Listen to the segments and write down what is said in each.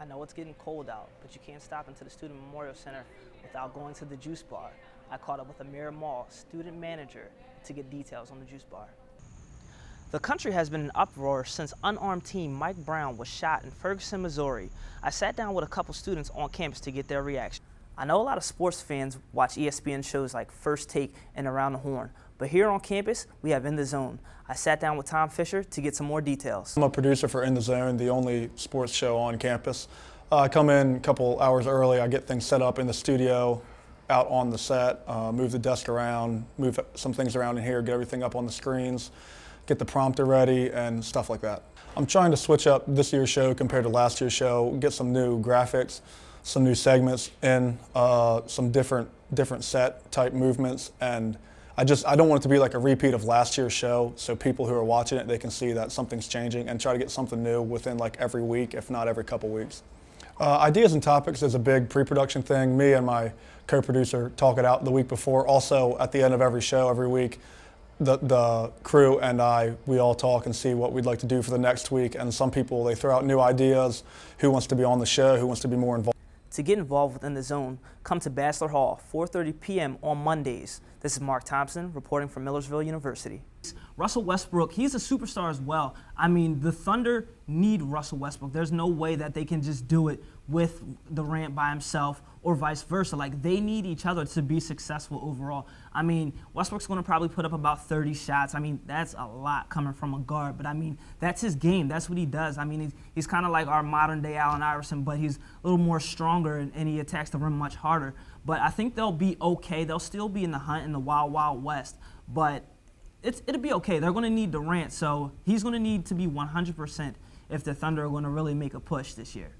I know it's getting cold out, but you can't stop into the Student Memorial Center without going to the juice bar. I caught up with Amir Mall, student manager, to get details on the juice bar. The country has been in uproar since unarmed teen Mike Brown was shot in Ferguson, Missouri. I sat down with a couple students on campus to get their reaction. I know a lot of sports fans watch ESPN shows like First Take and Around the Horn, but here on campus, we have In the Zone. I sat down with Tom Fisher to get some more details. I'm a producer for In the Zone, the only sports show on campus. I come in a couple hours early, I get things set up in the studio, out on the set, move the desk around, move some things around in here, get everything up on the screens, get the prompter ready and stuff like that. I'm trying to switch up this year's show compared to last year's show, get some new graphics, some new segments in, some different set type movements, and I don't want it to be like a repeat of last year's show, so people who are watching it, they can see that something's changing and try to get something new within like every week, if not every couple weeks. Ideas and topics is a big pre-production thing. Me and my co-producer talk it out the week before. Also, at the end of every show, every week, the crew and we all talk and see what we'd like to do for the next week. And some people, they throw out new ideas, who wants to be on the show, who wants to be more involved. To get involved within the zone, come to Bachelor Hall, 4:30 p.m. on Mondays. This is Mark Thompson reporting from Millersville University. Russell Westbrook, he's a superstar as well. I mean, the Thunder need Russell Westbrook. There's no way that they can just do it with Durant by himself or vice versa. Like, they need each other to be successful overall. I mean, Westbrook's going to probably put up about 30 shots. I mean, that's a lot coming from a guard, but I mean, that's his game. That's what he does. I mean, he's kind of like our modern-day Allen Iverson, but he's a little more stronger and he attacks the rim much harder. But I think they'll be okay. They'll still be in the hunt in the Wild Wild West, but it'll be okay. They're going to need Durant, so he's going to need to be 100% if the Thunder are going to really make a push this year.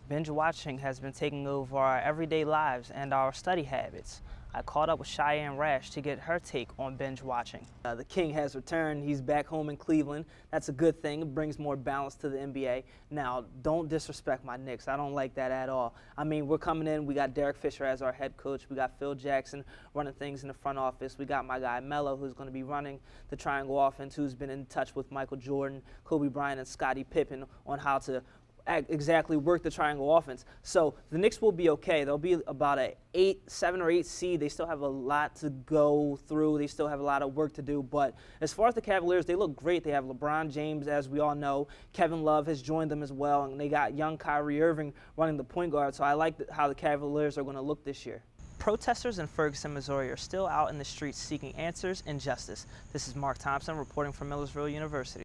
Binge watching has been taking over our everyday lives and our study habits. I caught up with Cheyenne Rash to get her take on binge watching. The King has returned. He's back home in Cleveland. That's a good thing. It brings more balance to the NBA. Now, don't disrespect my Knicks. I don't like that at all. I mean, we're coming in. We got Derek Fisher as our head coach. We got Phil Jackson running things in the front office. We got my guy Melo, who's going to be running the triangle offense, who's been in touch with Michael Jordan, Kobe Bryant, and Scottie Pippen on how to exactly work the triangle offense. So the Knicks will be okay. They'll be about a 7 or 8 seed. They still have a lot to go through. They still have a lot of work to do. But as far as the Cavaliers, they look great. They have LeBron James, as we all know. Kevin Love has joined them as well, and they got young Kyrie Irving running the point guard. So I like how the Cavaliers are going to look this year. Protesters in Ferguson, Missouri are still out in the streets seeking answers and justice. This is Mark Thompson reporting from Millersville University.